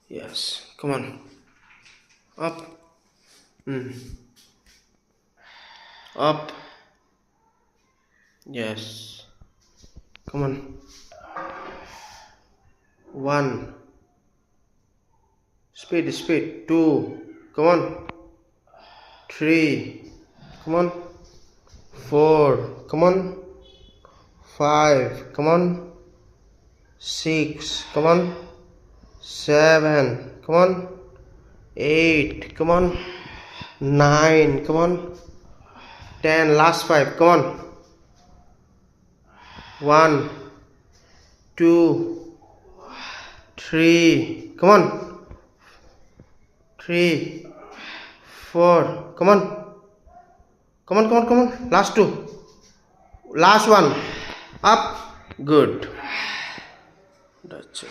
Yes, come on. Up. Up. Yes. Come on. One. Speed, speed. Two. Come on. Three. Come on. Four. Come on. Five. Come on. Six. Come on. Seven. Come on. Eight. Come on. Nine. Come on. 10. Last five. Come on. One. Two. Three. Come on. Three. Four. Come on. Come on, come on, come on. Last two. Last one. Up. Good. That's it.